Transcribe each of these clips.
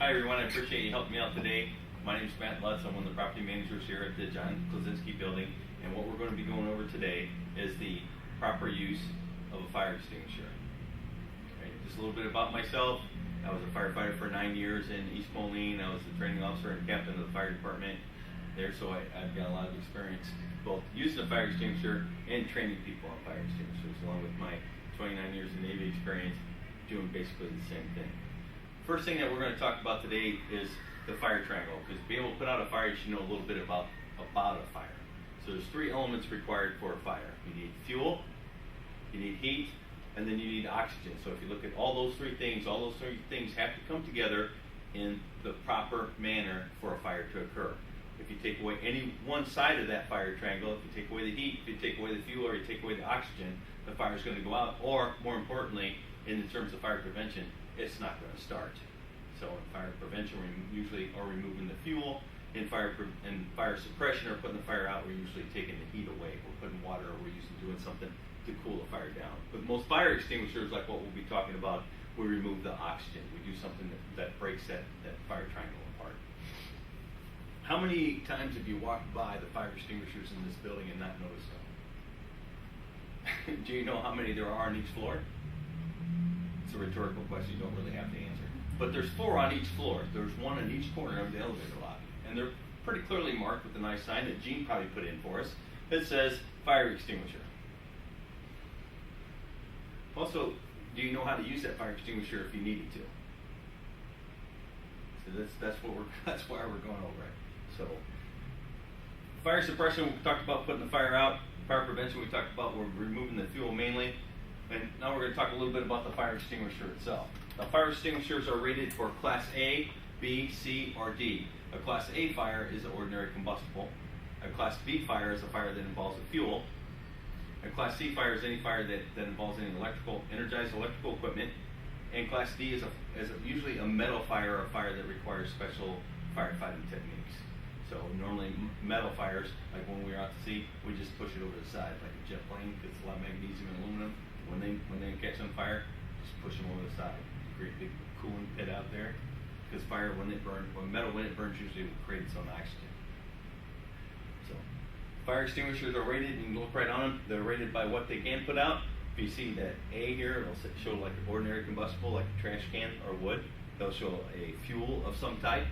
Hi everyone, I appreciate you helping me out today. My name is Matt Lutz. I'm one of the property managers here at the John Klaczynski building, and what we're going to be going over today is the proper use of a fire extinguisher. Okay, just a little bit about myself. I was a firefighter for 9 years in East Moline. I was the training officer and captain of the fire department there, so I've got a lot of experience both using a fire extinguisher and training people on fire extinguishers, along with my 29 years of Navy experience doing basically the same thing. First thing that we're going to talk about today is the fire triangle, because to be able to put out a fire, you should know a little bit about a fire. So there's three elements required for a fire. You need fuel, you need heat, and then you need oxygen. So if you look at all those three things have to come together in the proper manner for a fire to occur. If you take away any one side of that fire triangle, if you take away the heat, if you take away the fuel, or you take away the oxygen, the fire is going to go out, or more importantly, in terms of fire prevention, it's not going to start. So in fire prevention, we usually are removing the fuel. In fire suppression, or putting the fire out, we're usually taking the heat away. We're putting water, or we're usually doing something to cool the fire down. But most fire extinguishers, like what we'll be talking about, we remove the oxygen. We do something that breaks that fire triangle apart. How many times have you walked by the fire extinguishers in this building and not noticed them? Do you know how many there are on each floor? It's a rhetorical question you don't really have to answer. But there's 4 on each floor. There's one in each corner of the elevator lobby. And they're pretty clearly marked with a nice sign that Gene probably put in for us that says fire extinguisher. Also, do you know how to use that fire extinguisher if you needed to? So that's why we're going over it. So fire suppression, we talked about putting the fire out. Fire prevention, we talked about we're removing the fuel mainly. And now we're going to talk a little bit about the fire extinguisher itself. Now, fire extinguishers are rated for Class A, B, C, or D. A Class A fire is an ordinary combustible. A Class B fire is a fire that involves a fuel. A Class C fire is any fire that involves any energized electrical equipment. And Class D is usually a metal fire, or a fire that requires special firefighting techniques. So normally metal fires, like when we're out to sea, we just push it over the side like a jet plane, because it's a lot of magnesium and aluminum. When they catch on fire, just push them over the side. Create a big cooling pit out there, because metal when it burns usually will create its own oxygen. So fire extinguishers are rated, and you can look right on them. They're rated by what they can put out. If you see that A here, it'll show like an ordinary combustible, like a trash can or wood. They'll show a fuel of some type.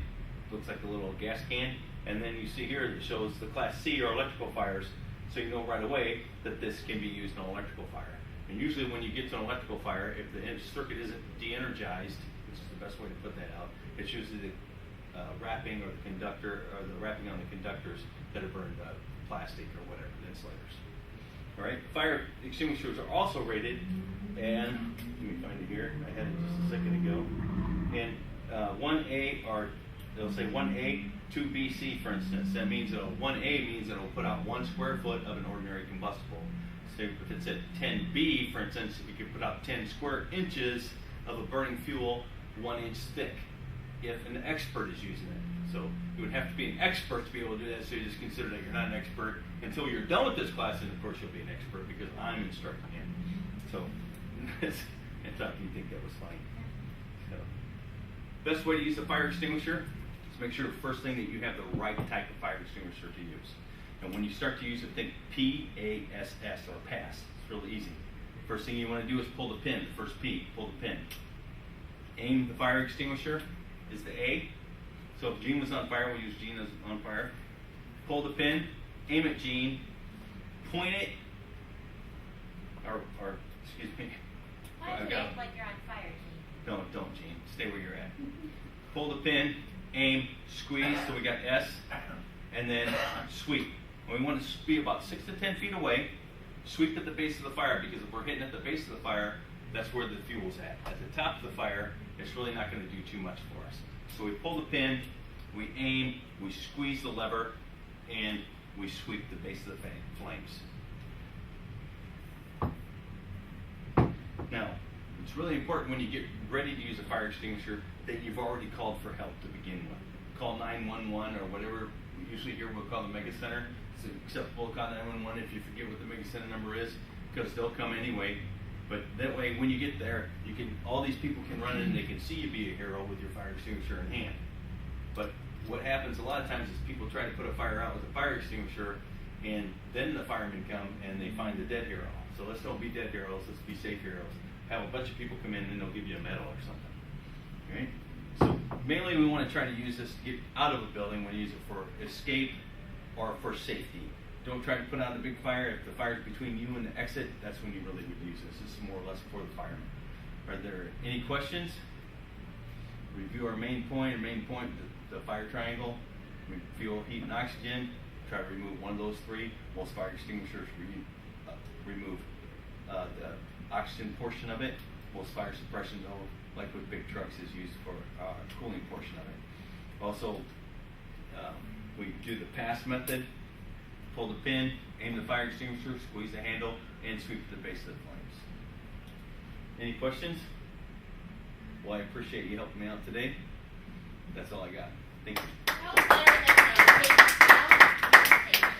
Looks like a little gas can. And then you see here that shows the Class C or electrical fires, so you know right away that this can be used in an electrical fire. And usually when you get to an electrical fire, if the circuit isn't de-energized, which is the best way to put that out, it's usually the wrapping or the conductor, or the wrapping on the conductors that are burned plastic or whatever, the insulators. All right, fire extinguishers are also rated, and let me find it here. I had it just a second ago. And 1A, or they'll say 1A, 2B, C, for instance. That means 1A means that it'll put out 1 square foot of an ordinary combustible. So if it's at 10B, for instance, you could put out 10 square inches of a burning fuel 1 inch thick, if an expert is using it. So you would have to be an expert to be able to do that, so you just consider that you're not an expert until you're done with this class, and of course you'll be an expert because I'm instructing you. So I thought you'd think that was funny. So, best way to use a fire extinguisher is make sure the first thing that you have the right type of fire extinguisher to use. And when you start to use it, think P-A-S-S, or pass. It's really easy. First thing you want to do is pull the pin, the first P, pull the pin. Aim the fire extinguisher is the A. So if Gene was on fire, we'll use Gene as on fire. Pull the pin, aim at Gene, point it, or excuse me. Why do you act like you're on fire, Gene? Don't, Gene. Stay where you're at. Pull the pin, aim, squeeze, so we got S, and then sweep. And we want to be about 6 to 10 feet away. Sweep at the base of the fire, because if we're hitting at the base of the fire, that's where the fuel's at. At the top of the fire, it's really not going to do too much for us. So we pull the pin, we aim, we squeeze the lever, and we sweep the base of the flames. Now, it's really important when you get ready to use a fire extinguisher that you've already called for help to begin with. Call 911 or whatever. Usually here we'll call the Mega Center. It's acceptable to call 911 if you forget what the Mega Center number is, because they'll come anyway. But that way, when you get there, all these people can run in and they can see you be a hero with your fire extinguisher in hand. But what happens a lot of times is people try to put a fire out with a fire extinguisher, and then the firemen come and they find the dead hero. So let's don't be dead heroes, let's be safe heroes. Have a bunch of people come in and they'll give you a medal or something. Okay? So mainly we want to try to use this to get out of a building. We use it for escape or for safety. Don't try to put out a big fire. If the fire's between you and the exit, that's when you really would use this. This is more or less for the firemen. Are there any questions? Review our main point. Our main point, the fire triangle. Fuel, heat, and oxygen. Try to remove one of those three. Most fire extinguishers remove the oxygen portion of it. Most fire suppression, though, like with big trucks, is used for cooling portion of it. Also, we do the pass method. Pull the pin, aim the fire extinguisher, squeeze the handle, and sweep to the base of the flames. Any questions? Well, I appreciate you helping me out today. That's all I got. Thank you.